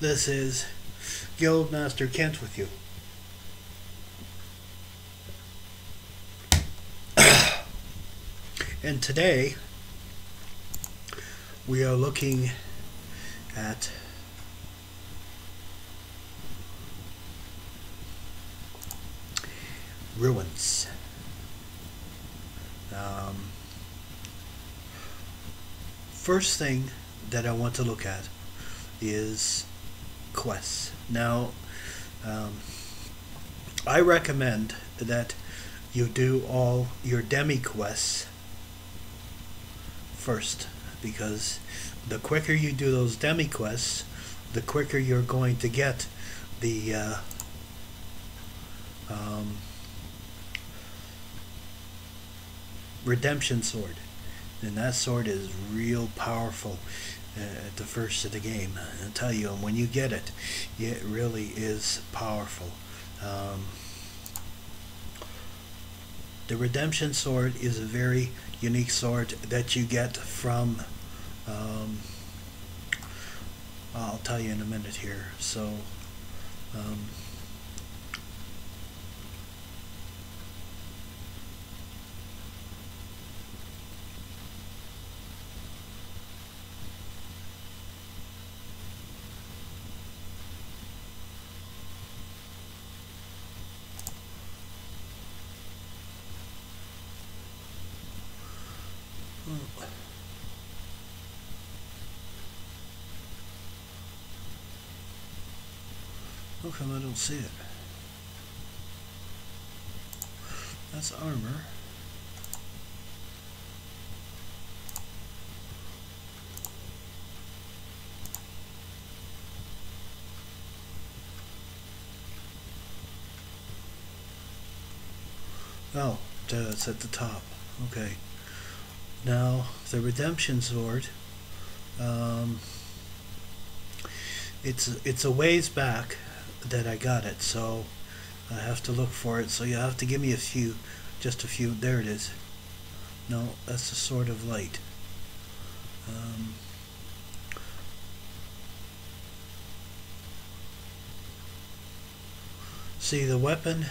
This is Guildmaster Kent with you. And today we are looking at ruins. First thing that I want to look at is quests. Now, I recommend that you do all your demi quests first, because the quicker you do those demi quests, the quicker you're going to get the redemption sword. And that sword is real powerful at the first of the game. I'll tell you, and when you get it, it really is powerful. The redemption sword is a very unique sword that you get from I'll tell you in a minute here. So how come I don't see it? That's armor. Oh, it's at the top. Okay. Now, the redemption sword, it's a ways back that I got it, so I have to look for it. So you have to give me just a few. There it is. No, that's the Sword of Light. See, the weapon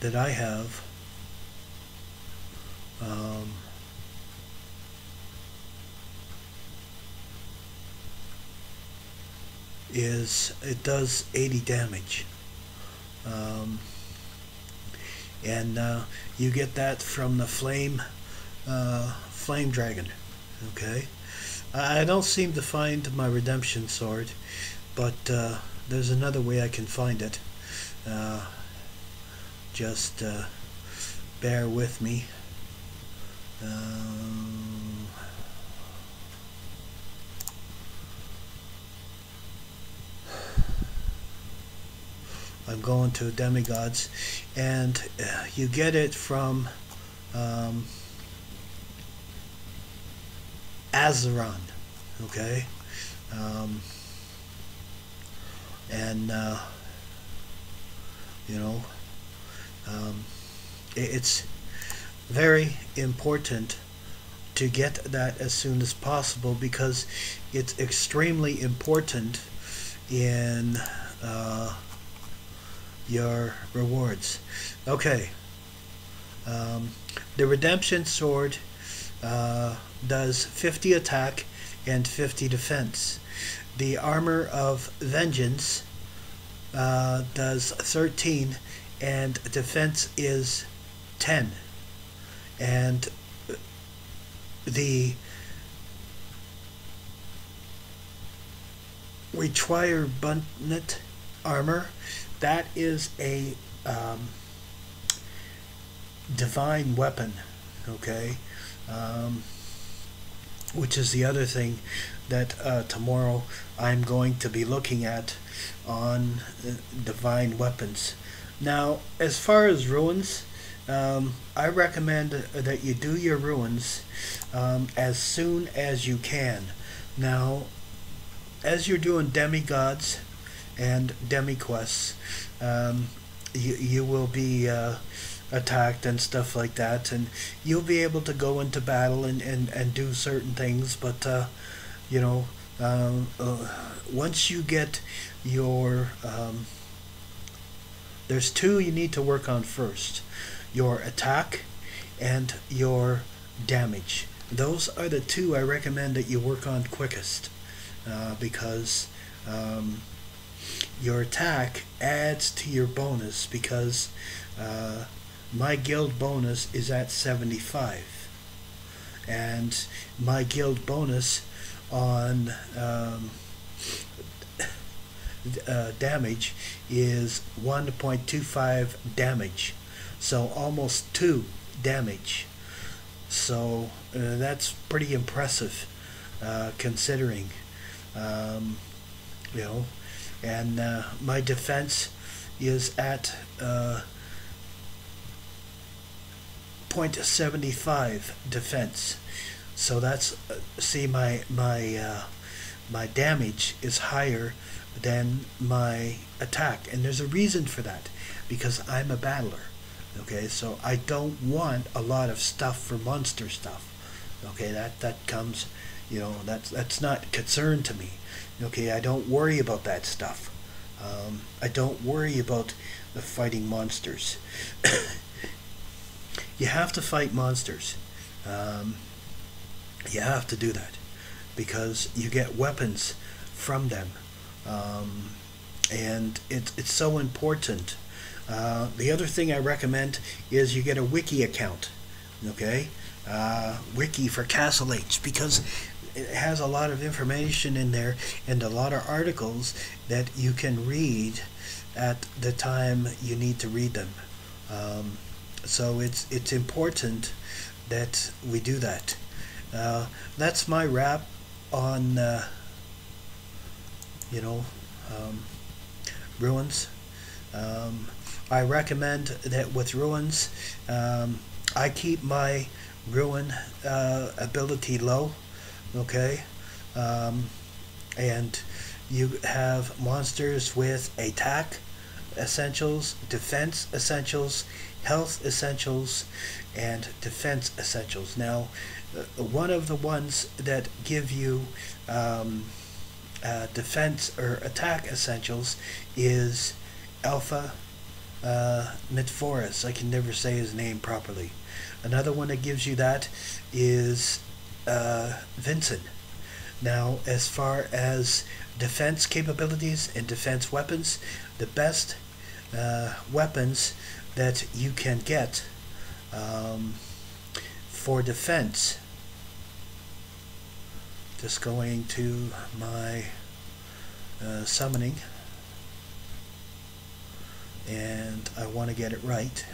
that I have it does 80 damage, and you get that from the flame dragon. Okay, I don't seem to find my redemption sword, but there's another way I can find it. Just bear with me. I'm going to demigods, and you get it from Azeron. Okay, and you know, it's very important to get that as soon as possible, because it's extremely important in your rewards. Okay, the redemption sword does 50 attack and 50 defense. The armor of vengeance does 13, and defense is 10. And the retribunt armor, that is a divine weapon. Okay, which is the other thing that tomorrow I'm going to be looking at on divine weapons. Now, as far as ruins, I recommend that you do your ruins as soon as you can. Now, as you're doing demigods and demi-quests, you will be attacked and stuff like that, and you'll be able to go into battle and do certain things, but you know, once you get your there's two you need to work on first: your attack and your damage. Those are the two I recommend that you work on quickest, because your attack adds to your bonus, because my guild bonus is at 75, and my guild bonus on damage is 1.25 damage, so almost 2 damage. So that's pretty impressive, considering, you know. And my defense is at 0.75 defense. So that's see, my damage is higher than my attack, and there's a reason for that, because I'm a battler. Okay, so I don't want a lot of stuff for monster stuff. Okay, that comes, you know, that's not concern to me. Okay, I don't worry about that stuff. I don't worry about the fighting monsters. You have to fight monsters. You have to do that because you get weapons from them, and it's so important. The other thing I recommend is you get a wiki account. Okay, wiki for Castle H, because it has a lot of information in there and a lot of articles that you can read at the time you need to read them. So it's important that we do that. That's my wrap on you know, ruins. I recommend that with ruins, I keep my ruin ability low. Okay, and you have monsters with attack essentials, defense essentials, health essentials, and defense essentials. Now, one of the ones that give you defense or attack essentials is Alpha Mitforus. I can never say his name properly. Another one that gives you that is Vincent. Now, as far as defense capabilities and defense weapons, the best weapons that you can get for defense, just going to my summoning, and I want to get it right.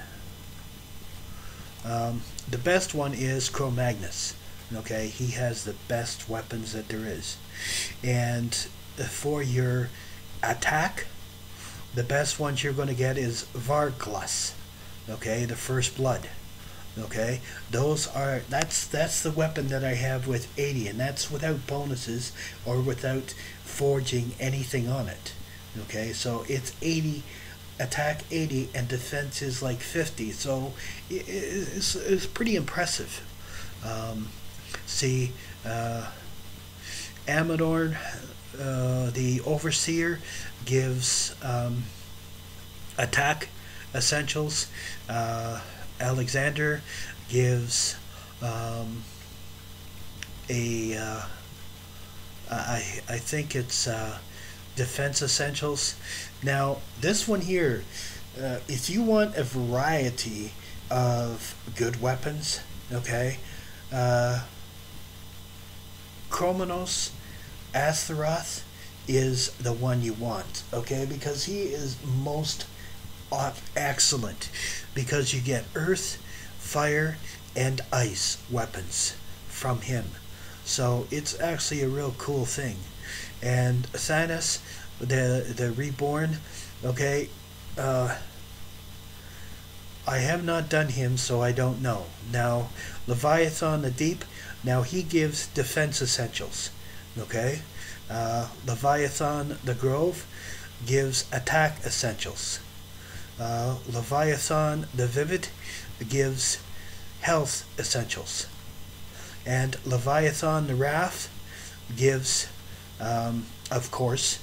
The best one is Cro-Magnus. Okay, he has the best weapons that there is. And for your attack, the best ones you're going to get is Varglas. Okay, the First Blood. Okay, that's the weapon that I have with 80, and that's without bonuses or without forging anything on it. Okay, so it's 80 attack, 80, and defense is like 50, so it's pretty impressive. See, Amadorn, the Overseer, gives attack essentials. Alexander gives I think it's defense essentials. Now, this one here, if you want a variety of good weapons, okay, Chromenos Astaroth is the one you want, okay, because he is most excellent, because you get earth, fire, and ice weapons from him. So it's actually a real cool thing. And Thanos, the Reborn, okay, I have not done him, so I don't know. Now, Leviathan the Deep, now he gives defense essentials, okay? Leviathan the Grove gives attack essentials. Leviathan the Vivid gives health essentials. And Leviathan the Wrath gives, of course,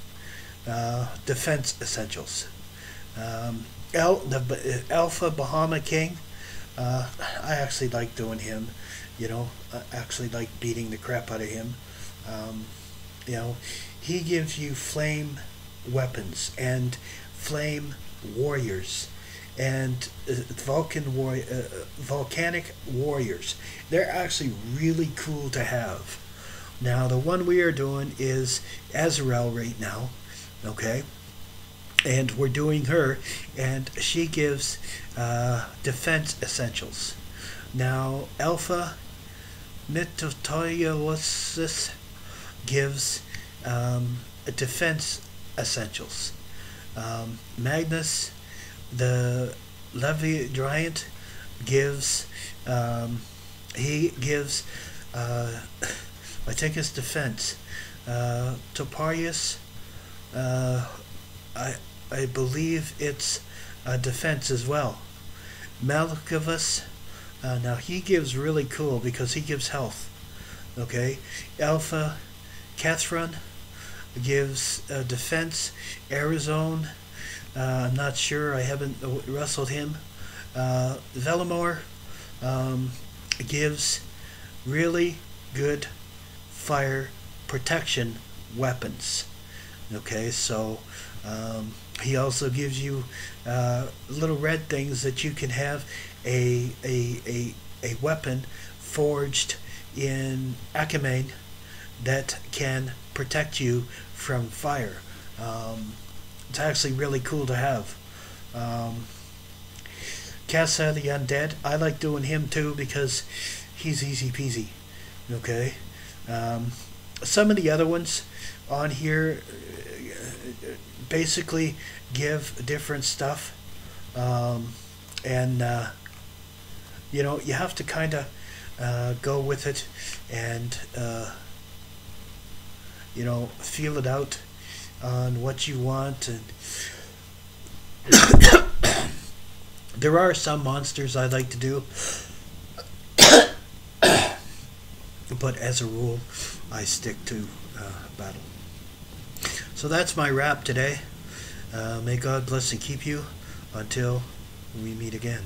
defense essentials. The Alpha Bahama King, I actually like doing him. I actually like beating the crap out of him. Um, you know, he gives you flame weapons and flame warriors and volcanic warriors. They're actually really cool to have. Now, the one we are doing is Azrael right now, okay? And we're doing her, and she gives defense essentials. Now, Alpha Mitotoyosis gives defense essentials. Magnus, the Levy Giant, gives he gives I think it's defense. Toparius, I believe it's defense as well. Malkovus, now he gives really cool because he gives health. Okay, Alpha Catherine gives defense. Arizona, I'm not sure. I haven't wrestled him. Velamor gives really good fire protection weapons. Okay, so he also gives you little red things that you can have a weapon forged in Akamane that can protect you from fire. It's actually really cool to have. Casa the Undead, I like doing him too because he's easy peasy. Okay. Some of the other ones on here basically give different stuff, and you have to kind of go with it and feel it out on what you want. And there are some monsters I like to do, but as a rule I stick to battle. So that's my wrap today. May God bless and keep you until we meet again.